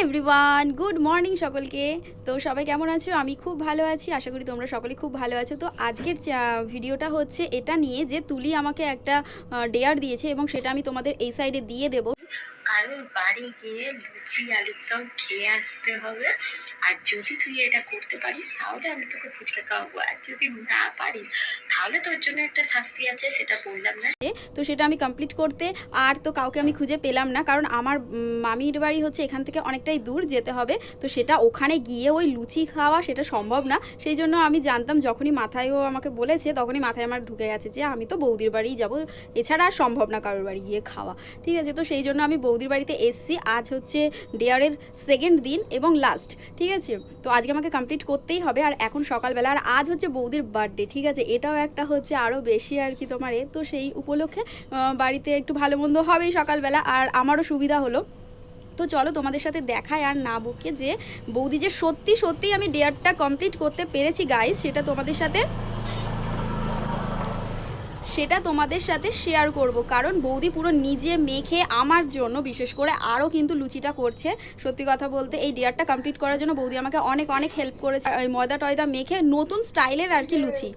Everyone, good morning সকলকে। তো সবাই কেমন আছো? আমি খুব ভালো আছি, আশা করি তোমরা সকলে খুব ভালো আছো। তো আজকের ভিডিওটা হচ্ছে এটা নিয়ে যে তুলি আমাকে একটা ডেয়ার দিয়েছে এবং সেটা আমি তোমাদের এই সাইডে দিয়ে দেবো। কারোর বাড়ি গিয়ে লুচি আলুর দম খেয়ে আসতে হবে। আর যদি তুই এটা করতে পারিস তাহলে আমি তোকে ফুচকা খাওয়াবো, আর যদি না পারিস তাহলে তোর জন্য একটা শাস্তি আছে, সেটা বললাম না। তো সেটা আমি কমপ্লিট করতে আর তো কাউকে আমি খুঁজে পেলাম না, কারণ আমার মামির বাড়ি হচ্ছে এখান থেকে অনেকটাই দূর যেতে হবে। তো সেটা ওখানে গিয়ে ওই লুচি খাওয়া সেটা সম্ভব না। সেই জন্য আমি জানতাম, যখনই মাথায় ও আমাকে বলেছে তখনই মাথায় আমার ঢুকে গেছে যে আমি তো বৌদির বাড়িই যাবো, এছাড়া আর সম্ভব না কারোর বাড়ি গিয়ে খাওয়া। ঠিক আছে, তো সেই জন্য আমি বৌদির বাড়িতে এসছি। আজ হচ্ছে ডেয়ারের সেকেন্ড দিন এবং লাস্ট। ঠিক আছে, তো আজকে আমাকে কমপ্লিট করতেই হবে। আর এখন সকালবেলা, আর আজ হচ্ছে বৌদির বার্থডে। ঠিক আছে, এটাও একটা হচ্ছে আরও বেশি আর কি তোমার তো সেই উপলক্ষে বাড়িতে একটু ভালো মন্দ হবেই সকালবেলা, আর আমারও সুবিধা হলো। তো চলো তোমাদের সাথে দেখায় আর না বকে যে বৌদি যে সত্যি সত্যিই আমি ডেয়ারটা কমপ্লিট করতে পেরেছি গাইস, সেটা তোমাদের সাথে শেয়ার করব। কারণ বৌদি পুরো নিজে মেখে আমার জন্য বিশেষ করে আরও কিন্তু লুচিটা করছে। সত্যি কথা বলতে এই ডেয়ারটা কমপ্লিট করার জন্য বৌদি আমাকে অনেক অনেক হেল্প করেছে। ওই ময়দা টয়দা মেখে নতুন স্টাইলের আর কি লুচি,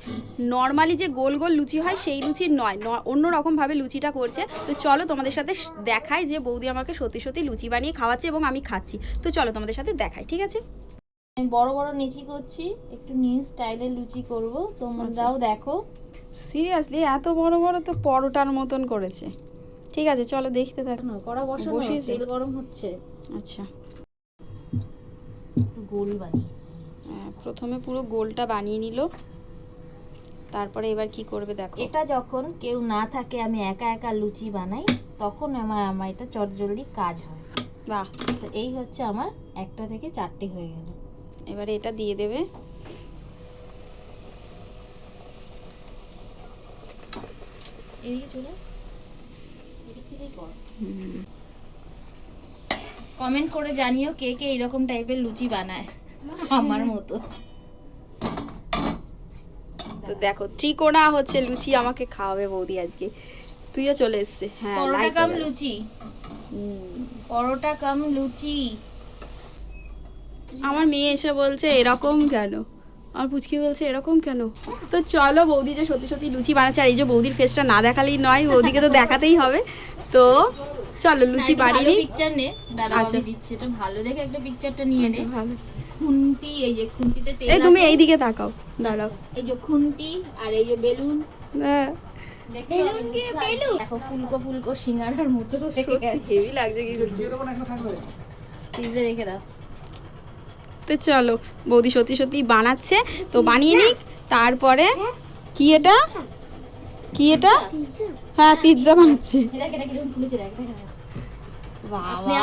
নর্মালি যে গোল গোল লুচি হয় সেই লুচি নয়, অন্য রকমভাবে লুচিটা করছে। তো চলো তোমাদের সাথে দেখাই যে বৌদি আমাকে সত্যি সত্যি লুচি বানিয়ে খাওয়াচ্ছে এবং আমি খাচ্ছি। তো চলো তোমাদের সাথে দেখাই, ঠিক আছে? আমি বড় বড় লুচি করছি, একটু নিউ স্টাইলের লুচি করব, তোমরাও দেখো। সিরিয়াসলি এত বড় বড় তো পরোটার মতন করেছে। ঠিক আছে, চলো দেখতে থাকো। কড়া বসানো, তেল গরম হচ্ছে। আচ্ছা, গোল বানিয়ে প্রথমে পুরো গোলটা বানিয়ে নিল, তারপরে এবার কি করবে দেখো। এটা যখন কেউ না থাকে, আমি একা একা লুচি বানাই, তখন আমার এটা চটজলদি কাজ হয়। বাহ, তো এই হচ্ছে আমার একটা থেকে চারটে হয়ে গেল। এবারে এটা দিয়ে দেবে। কমেন্ট করে জানিও কে কে এরকম টাইপের লুচি বানায় আমার মতো। তো দেখো ত্রিকোণা হচ্ছে লুচি আমাকে খাওয়াবে বৌদি আজকে। তুইও চলে এসছে। হ্যাঁ, পরোটা কাম লুচি, পরোটা কাম লুচি। আমার মেয়ে এসে বলছে এরকম কেন, আমার পুচকি বলছে এরকম কেন। তো চলো, বৌদি যে সত্যি সত্যি লুচি বানাচ্ছে, আর এই যে বৌদির ফেসটা না দেখালেই নয়, বৌদিকে তো দেখাতেই হবে। তো চলো লুচি বানিয়ে নিই। পিকচার নে, দাঁড়াও আমি দিচ্ছি। এটা ভালো দেখে একটা পিকচারটা নিয়ে নে। ভালো খুন্তি, এই যে খুন্তিতে তেল, এই তুমি এইদিকে তাকাও, দাঁড়াও। এই যে খুন্তি আর এই যে বেলুন, হ্যাঁ দেখো ফুলকো ফুলকো সিঙ্গারার মতো হেভি লাগছে কি ফ্রিজে রেখে দাও। তো চলো, বৌদি সত্যি সত্যি বানাচ্ছে, তো বানিয়ে নিক। তারপরে কি এটা, কি এটা? হ্যাঁ, পিৎজা বানাচ্ছে। এটা কিরকম ফুলেছে দেখ, আপনি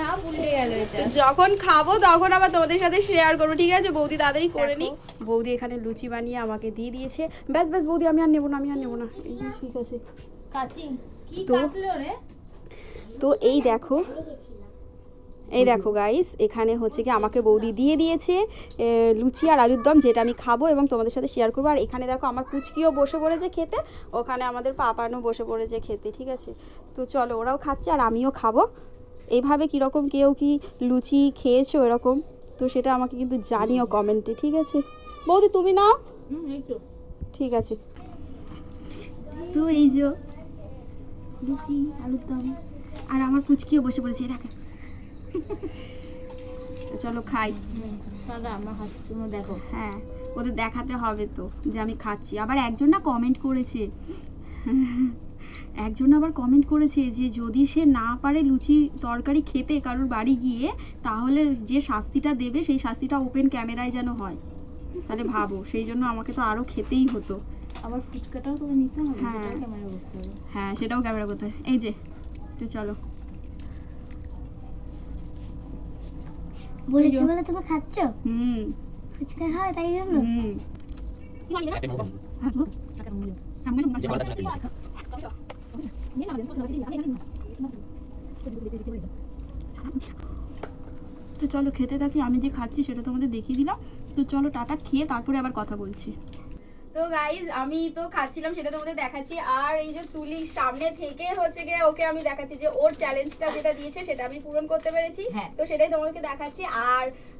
আপ উল্টে গেল। এটা যখন খাবো তখন আবার তোমাদের সাথে শেয়ার করবো, ঠিক আছে? বৌদি তাড়াতাড়ি করে নি। বৌদি এখানে লুচি বানিয়ে আমাকে দিয়ে দিয়েছে। ব্যাস ব্যাস বৌদি, আমি আর নেবো না, ঠিক আছে। কাচি কি কাটলো রে? তো এই দেখো গাইস, এখানে হচ্ছে কি আমাকে বৌদি দিয়ে দিয়েছে লুচি আর আলুর দম, যেটা আমি খাবো এবং তোমাদের সাথে শেয়ার করবো। আর এখানে দেখো আমার পুচকিও বসে পড়েছে খেতে, ওখানে আমাদের পাপানও বসে পড়েছে খেতে। ঠিক আছে, তো চলো, ওরাও খাচ্ছে আর আমিও খাবো। এইভাবে কীরকম কেউ কি লুচি খেয়েছো এরকম, তো সেটা আমাকে কিন্তু জানিও কমেন্টে, ঠিক আছে? বৌদি তুমি নাও। ঠিক আছে, তো এই যে লুচি আলুর দম, আর আমার পুচকিও বসে পড়েছে, দেখা। চলো খাই। আমার হাত দেখো। হ্যাঁ, ওদের দেখাতে হবে তো যে আমি খাচ্ছি। আবার একজন না কমেন্ট করেছে, যে যদি সে না পারে লুচি তরকারি খেতে কারোর বাড়ি গিয়ে, তাহলে যে শাস্তিটা দেবে সেই শাস্তিটা ওপেন ক্যামেরায় যেন হয়। তাহলে ভাবো, সেই জন্য আমাকে তো আরো খেতেই হতো। আবার ফুচকাটাও তো নিতে হবে। হ্যাঁ, ক্যামেরা করতে হবে। হ্যাঁ, সেটাও ক্যামেরা করতে হবে। এই যে, তো চলো। বলেছি বলে তুমি খাচ্ছ? ফুচকা খাওয়া তাই জন্য? তো চলো খেতে থাকি। আমি যে খাচ্ছি সেটা তোমাদের দেখিয়ে দিলাম। তো চলো টাটা, খেয়ে তারপরে আবার কথা বলছি। তো গাইজ আমি তো খাচ্ছিলাম, সেটা তোমাদের দেখাচ্ছি। আর এই যে তুলির সামনে থেকে হচ্ছে গিয়ে ওকে আমি দেখাচ্ছি যে ওর চ্যালেঞ্জটা যেটা দিয়েছে সেটা আমি পূরণ করতে পেরেছি। হ্যাঁ। তো সেটাই তোমাদেরকে দেখাচ্ছি।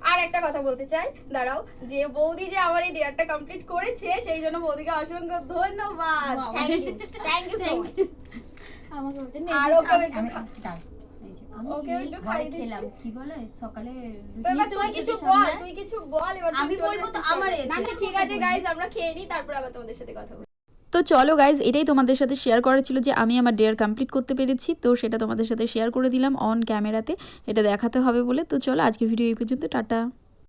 আর একটা কথা বলতে চাই, দাঁড়াও, যে বৌদি যে আমার এই ডেয়ারটা কমপ্লিট করেছে সেই জন্য বৌদিকে অসংখ্য ধন্যবাদ। বাবা। Thank you so Thank much. you. আমাকে বলছে নে, আর ওকে আমি- একটু আমি- খা- দাঁড়াও, এই যে, আমি ওকে এই একটু ঘরে খাইয়ে দিচ্ছি। খেলাম, কি বলে সকালে তো এবার তুই তুই তো কিছু কিছু বল, সামনে। তুই কিছু বল। এবার আমি বলবো তো আমার না না এতে। ঠিক আছে গাইজ, আমরা খেয়ে নিই, তারপর আবার তোমাদের সাথে কথা বলি। তো চলো গাইজ, এটাই তোমাদের সাথে শেয়ার করার ছিল যে আমি আমার ডেয়ার কমপ্লিট করতে পেরেছি। তো সেটা তোমাদের সাথে শেয়ার করে দিলাম অন ক্যামেরাতে, এটা দেখাতে হবে বলে। তো চলো আজকের ভিডিও এই পর্যন্ত, টাটা।